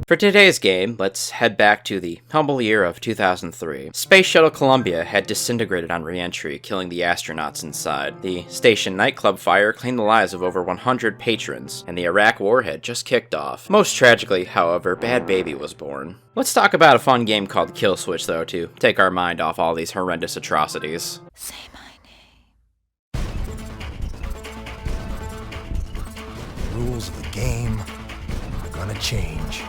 For today's game, let's head back to the humble year of 2003. Space Shuttle Columbia had disintegrated on re-entry, killing the astronauts inside. The station nightclub fire claimed the lives of over 100 patrons, and the Iraq War had just kicked off. Most tragically, however, Bad Baby was born. Let's talk about a fun game called KillSwitch, though, to take our mind off all these horrendous atrocities. Say my The rules of the game are gonna change.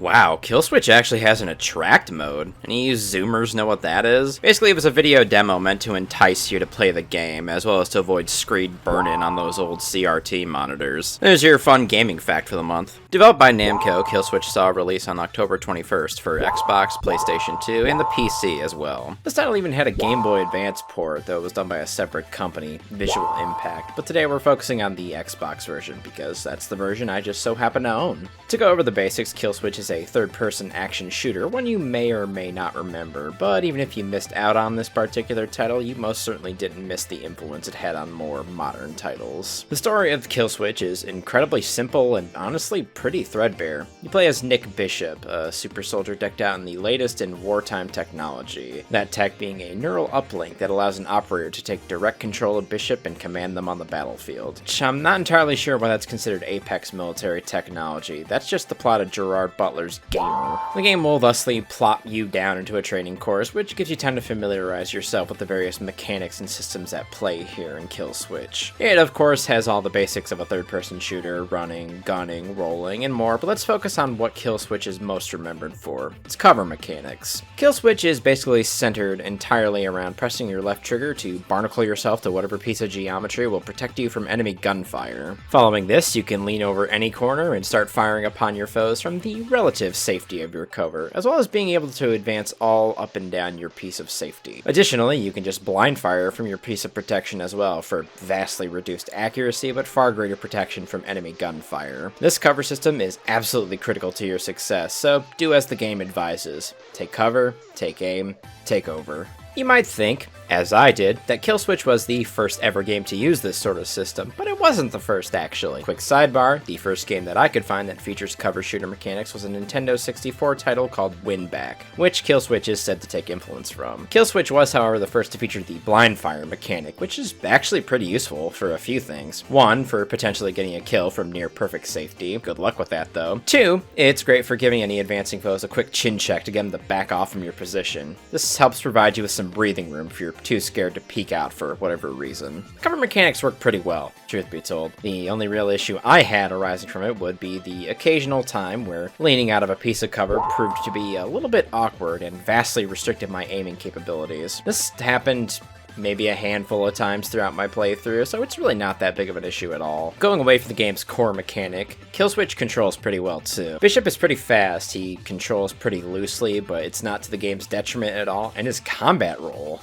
Wow, KillSwitch actually has an attract mode. Any you Zoomers know what that is? Basically, it was a video demo meant to entice you to play the game, as well as to avoid screen burn-in on those old CRT monitors. There's your fun gaming fact for the month. Developed by Namco, KillSwitch saw a release on October 21st for Xbox, PlayStation 2, and the PC as well. This title even had a Game Boy Advance port, though it was done by a separate company, Visual Impact, but today we're focusing on the Xbox version, because that's the version I just so happen to own. To go over the basics, KillSwitch is a third-person action shooter, one you may or may not remember, but even if you missed out on this particular title, you most certainly didn't miss the influence it had on more modern titles. The story of KillSwitch is incredibly simple and honestly pretty threadbare. You play as Nick Bishop, a super soldier decked out in the latest in wartime technology, that tech being a neural uplink that allows an operator to take direct control of Bishop and command them on the battlefield. Which I'm not entirely sure why that's considered apex military technology. That's just the plot of Gerard Butler's Gamer. The game will thusly plop you down into a training course, which gives you time to familiarize yourself with the various mechanics and systems at play here in KillSwitch. It, of course, has all the basics of a third-person shooter, running, gunning, rolling, and more, but let's focus on what KillSwitch is most remembered for. Its cover mechanics. KillSwitch is basically centered entirely around pressing your left trigger to barnacle yourself to whatever piece of geometry will protect you from enemy gunfire. Following this, you can lean over any corner and start firing upon your foes from the relative safety of your cover, as well as being able to advance all up and down your piece of safety. Additionally, you can just blind fire from your piece of protection as well for vastly reduced accuracy but far greater protection from enemy gunfire. This cover system is absolutely critical to your success, so do as the game advises. Take cover, take aim, take over. You might think, as I did, that KillSwitch was the first ever game to use this sort of system, but it wasn't the first actually. Quick sidebar, the first game that I could find that features cover shooter mechanics was a Nintendo 64 title called Winback, which KillSwitch is said to take influence from. KillSwitch was, however, the first to feature the blind fire mechanic, which is actually pretty useful for a few things. One, for potentially getting a kill from near perfect safety. Good luck with that though. Two, it's great for giving any advancing foes a quick chin check to get them to back off from your position. This helps provide you with some breathing room if you're too scared to peek out for whatever reason. Cover mechanics work pretty well, truth be told. The only real issue I had arising from it would be the occasional time where leaning out of a piece of cover proved to be a little bit awkward and vastly restricted my aiming capabilities. This happened maybe a handful of times throughout my playthrough, so it's really not that big of an issue at all. Going away from the game's core mechanic, KillSwitch controls pretty well too. Bishop is pretty fast, he controls pretty loosely, but it's not to the game's detriment at all, and his combat roll.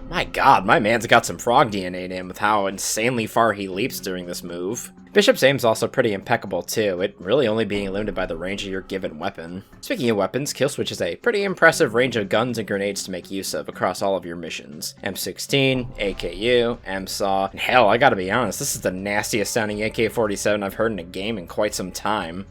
My god, my man's got some frog DNA in him with how insanely far he leaps during this move. Bishop's aim's also pretty impeccable too, it really only being limited by the range of your given weapon. Speaking of weapons, KillSwitch has a pretty impressive range of guns and grenades to make use of across all of your missions. M16, AKU, MSAW, and hell, I gotta be honest, this is the nastiest sounding AK-47 I've heard in a game in quite some time.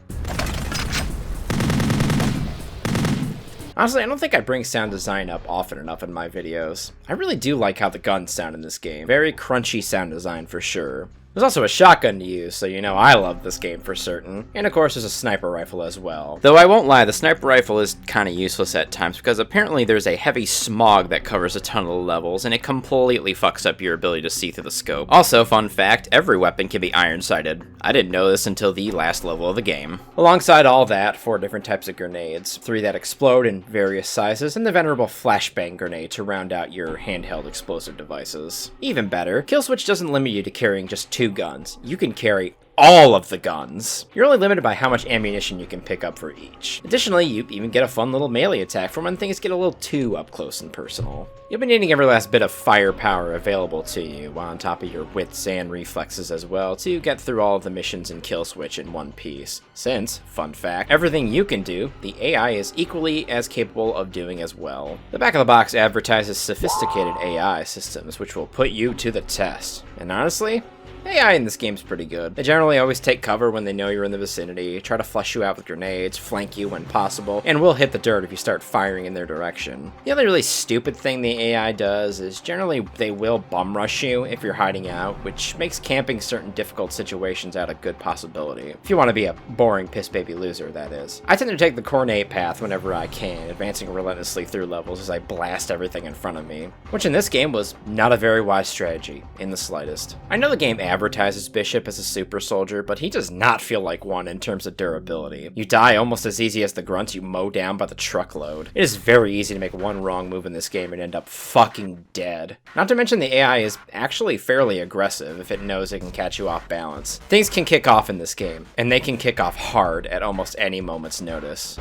Honestly, I don't think I bring sound design up often enough in my videos. I really do like how the guns sound in this game. Very crunchy sound design for sure. There's also a shotgun to use, so you know I love this game for certain. And of course there's a sniper rifle as well. Though I won't lie, the sniper rifle is kinda useless at times because apparently there's a heavy smog that covers a ton of the levels and it completely fucks up your ability to see through the scope. Also, fun fact, every weapon can be iron-sighted. I didn't know this until the last level of the game. Alongside all that, 4 different types of grenades, 3 that explode in various sizes, and the venerable flashbang grenade to round out your handheld explosive devices. Even better, KillSwitch doesn't limit you to carrying just 2 guns. You can carry all of the guns. You're only limited by how much ammunition you can pick up for each. Additionally, you even get a fun little melee attack for when things get a little too up close and personal. You'll be needing every last bit of firepower available to you, while on top of your wits and reflexes as well, to get through all of the missions in KillSwitch in one piece. Since, fun fact, everything you can do, the AI is equally as capable of doing as well. The back of the box advertises sophisticated AI systems, which will put you to the test. And honestly, AI in this game's pretty good. They generally always take cover when they know you're in the vicinity, try to flush you out with grenades, flank you when possible, and will hit the dirt if you start firing in their direction. The other really stupid thing the AI does is generally they will bum rush you if you're hiding out, which makes camping certain difficult situations out a good possibility. If you want to be a boring piss baby loser, that is. I tend to take the coordinate path whenever I can, advancing relentlessly through levels as I blast everything in front of me, which in this game was not a very wise strategy, in the slightest. I know the game advertises Bishop as a super soldier, but he does not feel like one in terms of durability. You die almost as easy as the grunts you mow down by the truckload. It is very easy to make one wrong move in this game and end up fucking dead. Not to mention the AI is actually fairly aggressive if it knows it can catch you off balance. Things can kick off in this game, and they can kick off hard at almost any moment's notice.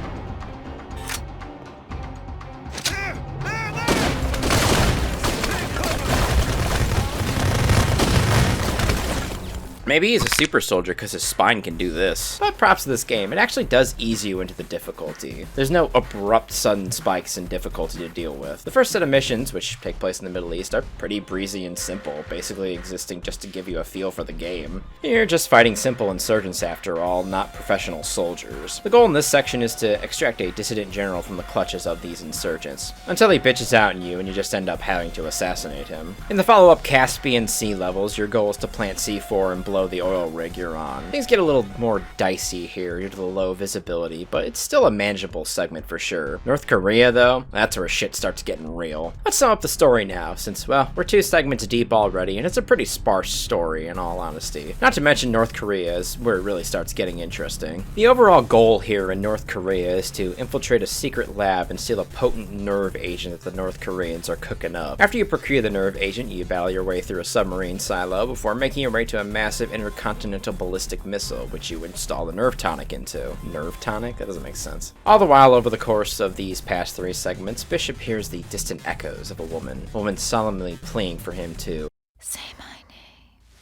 Maybe he's a super soldier because his spine can do this. But props to this game, it actually does ease you into the difficulty. There's no abrupt sudden spikes in difficulty to deal with. The first set of missions, which take place in the Middle East, are pretty breezy and simple, basically existing just to give you a feel for the game. You're just fighting simple insurgents after all, not professional soldiers. The goal in this section is to extract a dissident general from the clutches of these insurgents, until he bitches out on you and you just end up having to assassinate him. In the follow-up Caspian Sea levels, your goal is to plant C4 and blow the oil rig you're on. Things get a little more dicey here due to the low visibility, but it's still a manageable segment for sure. North Korea, though, that's where shit starts getting real. Let's sum up the story now, since, well, we're 2 segments deep already, and it's a pretty sparse story, in all honesty. Not to mention North Korea is where it really starts getting interesting. The overall goal here in North Korea is to infiltrate a secret lab and steal a potent nerve agent that the North Koreans are cooking up. After you procure the nerve agent, you battle your way through a submarine silo before making your way to a massive intercontinental ballistic missile, which you install the nerve tonic into. Nerve tonic? That doesn't make sense. All the while, over the course of these past 3 segments, Bishop hears the distant echoes of a woman solemnly pleading for him to say my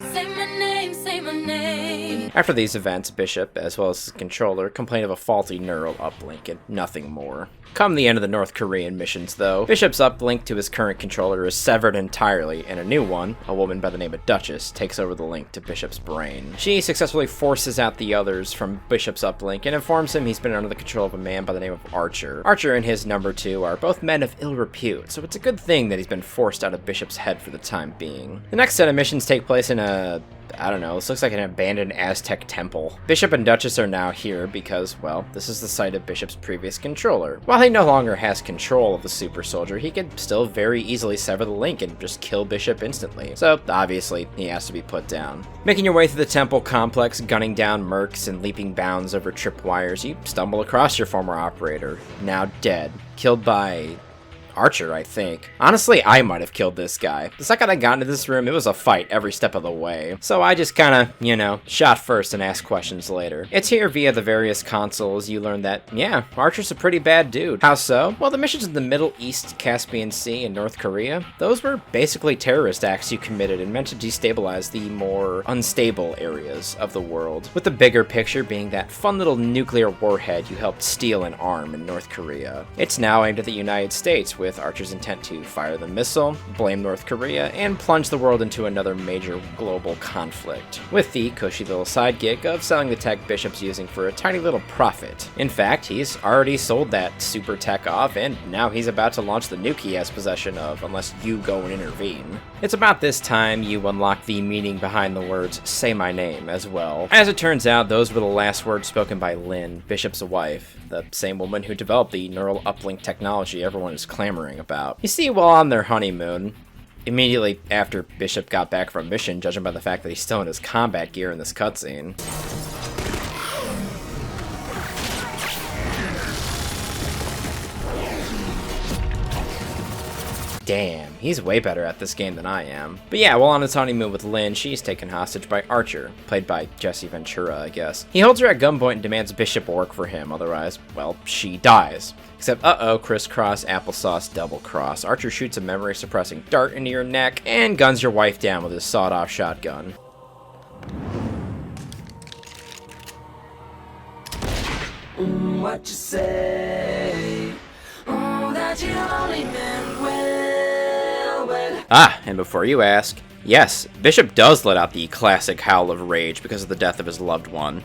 name. Say my name, say my name. After these events, Bishop, as well as his controller, complain of a faulty neural uplink and nothing more. Come the end of the North Korean missions, though, Bishop's uplink to his current controller is severed entirely, and a new one, a woman by the name of Duchess, takes over the link to Bishop's brain. She successfully forces out the others from Bishop's uplink and informs him he's been under the control of a man by the name of Archer. Archer and his number 2 are both men of ill repute, so it's a good thing that he's been forced out of Bishop's head for the time being. The next set of missions take place in I don't know, this looks like an abandoned Aztec temple. Bishop and Duchess are now here because, well, this is the site of Bishop's previous controller. While he no longer has control of the super soldier, he could still very easily sever the link and just kill Bishop instantly. So, obviously, he has to be put down. Making your way through the temple complex, gunning down mercs and leaping bounds over tripwires, you stumble across your former operator, now dead, killed by Archer, I think. Honestly, I might have killed this guy. The second I got into this room, it was a fight every step of the way. So I just kinda, shot first and asked questions later. It's here via the various consoles you learn that, yeah, Archer's a pretty bad dude. How so? Well, the missions in the Middle East, Caspian Sea, and North Korea, those were basically terrorist acts you committed and meant to destabilize the more unstable areas of the world, with the bigger picture being that fun little nuclear warhead you helped steal and arm in North Korea. It's now aimed at the United States, with Archer's intent to fire the missile, blame North Korea, and plunge the world into another major global conflict, with the cushy little side gig of selling the tech Bishop's using for a tiny little profit. In fact, he's already sold that super tech off, and now he's about to launch the nuke he has possession of, unless you go and intervene. It's about this time you unlock the meaning behind the words, "say my name," as well. As it turns out, those were the last words spoken by Lynn, Bishop's wife, the same woman who developed the neural uplink technology everyone is clamoring about. You see, while on their honeymoon, immediately after Bishop got back from mission, judging by the fact that he's still in his combat gear in this cutscene, damn, he's way better at this game than I am. But yeah, while on his honeymoon with Lynn, she's taken hostage by Archer, played by Jesse Ventura, I guess. He holds her at gunpoint and demands Bishop work for him, otherwise, well, she dies. Except, uh-oh, crisscross, applesauce, double cross. Archer shoots a memory-suppressing dart into your neck and guns your wife down with his sawed-off shotgun. What you say? That you only meant well. Ah, and before you ask, Yes, Bishop does let out the classic howl of rage because of the death of his loved one.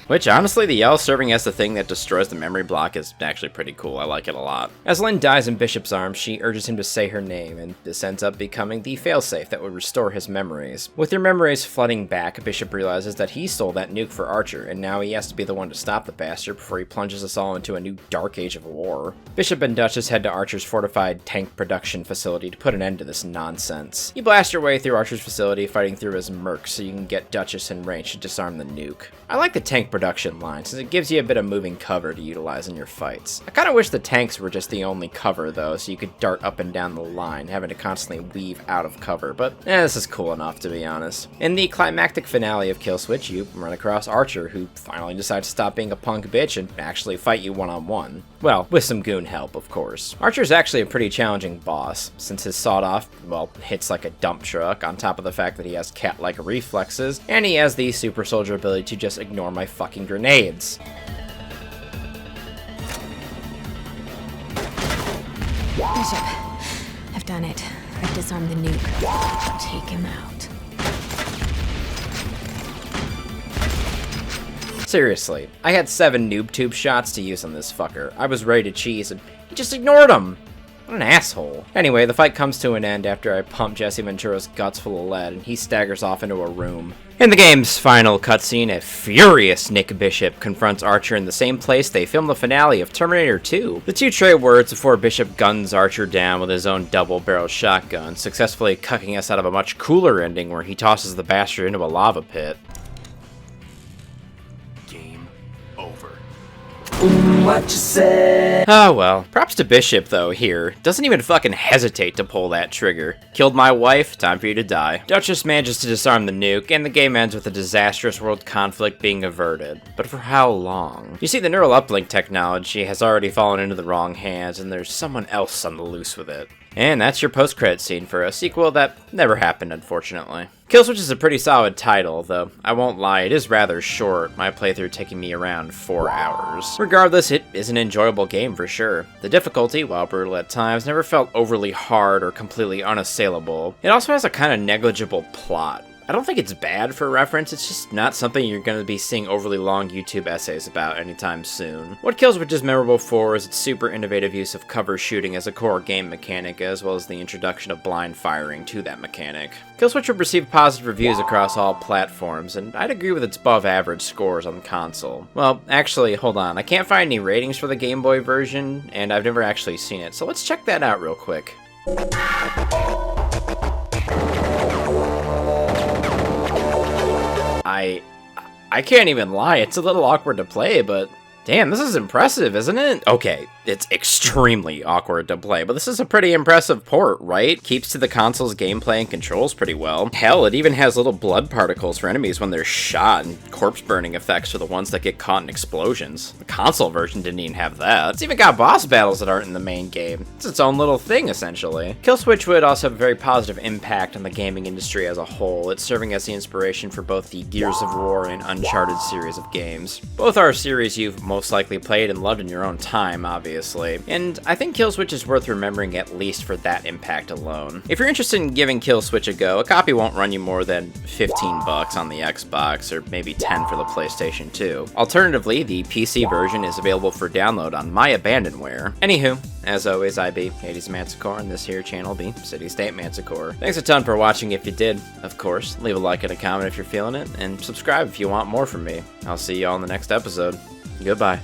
Which, honestly, the yell serving as the thing that destroys the memory block is actually pretty cool. I like it a lot. As Lynn dies in Bishop's arms, she urges him to say her name, and this ends up becoming the failsafe that would restore his memories. With their memories flooding back, Bishop realizes that he stole that nuke for Archer, and now he has to be the one to stop the bastard before he plunges us all into a new dark age of war. Bishop and Duchess head to Archer's fortified tank production facility to put an end to this nonsense. You blast your way through Archer's facility, fighting through his mercs so you can get Duchess in range to disarm the nuke. I like the tank production line, since it gives you a bit of moving cover to utilize in your fights. I kinda wish the tanks were just the only cover though, so you could dart up and down the line, having to constantly weave out of cover, but this is cool enough to be honest. In the climactic finale of KillSwitch, you run across Archer, who finally decides to stop being a punk bitch and actually fight you one-on-one. Well, with some goon help, of course. Archer's actually a pretty challenging boss, since his sawed-off, well, hits like a dump truck, on top of the fact that he has cat-like reflexes, and he has the super soldier ability to just ignore my fucking grenades. Bishop, I've done it. I've disarmed the nuke. Take him out. Seriously, I had 7 noob tube shots to use on this fucker. I was ready to cheese and he just ignored them. What an asshole. Anyway, the fight comes to an end after I pump Jesse Ventura's guts full of lead and he staggers off into a room. In the game's final cutscene, a furious Nick Bishop confronts Archer in the same place they filmed the finale of Terminator 2. The two trade words before Bishop guns Archer down with his own double-barrel shotgun, successfully cucking us out of a much cooler ending where he tosses the bastard into a lava pit. What you say? Ah well. Props to Bishop though here. Doesn't even fucking hesitate to pull that trigger. Killed my wife, time for you to die. Duchess manages to disarm the nuke, and the game ends with a disastrous world conflict being averted. But for how long? You see, the neural uplink technology has already fallen into the wrong hands, and there's someone else on the loose with it. And that's your post-credit scene for a sequel that never happened, unfortunately. KillSwitch is a pretty solid title, though I won't lie, it is rather short, my playthrough taking me around 4 hours. Regardless, it is an enjoyable game for sure. The difficulty, while brutal at times, never felt overly hard or completely unassailable. It also has a kind of negligible plot. I don't think it's bad for reference, it's just not something you're going to be seeing overly long YouTube essays about anytime soon. What KillSwitch is memorable for is its super innovative use of cover shooting as a core game mechanic, as well as the introduction of blind firing to that mechanic. KillSwitch would receive positive reviews across all platforms, and I'd agree with its above average scores on console. Well, actually, hold on, I can't find any ratings for the Game Boy version, and I've never actually seen it, so let's check that out real quick. I can't even lie, it's a little awkward to play, but damn, this is impressive, isn't it? Okay, it's extremely awkward to play, but this is a pretty impressive port, right? Keeps to the console's gameplay and controls pretty well. Hell, it even has little blood particles for enemies when they're shot, and corpse burning effects for the ones that get caught in explosions. The console version didn't even have that. It's even got boss battles that aren't in the main game. It's its own little thing, essentially. KillSwitch would also have a very positive impact on the gaming industry as a whole. It's serving as the inspiration for both the Gears of War and Uncharted series of games. Both are series you've most likely played and loved in your own time, obviously, and I think KillSwitch is worth remembering at least for that impact alone. If you're interested in giving KillSwitch a go, a copy won't run you more than $15 on the Xbox, or maybe $10 for the PlayStation 2. Alternatively, the PC version is available for download on My Abandonware. Anywho, as always, I be HadesManticore, and this here channel be City State Manticore. Thanks a ton for watching if you did, of course. Leave a like and a comment if you're feeling it, and subscribe if you want more from me. I'll see you all in the next episode. Goodbye.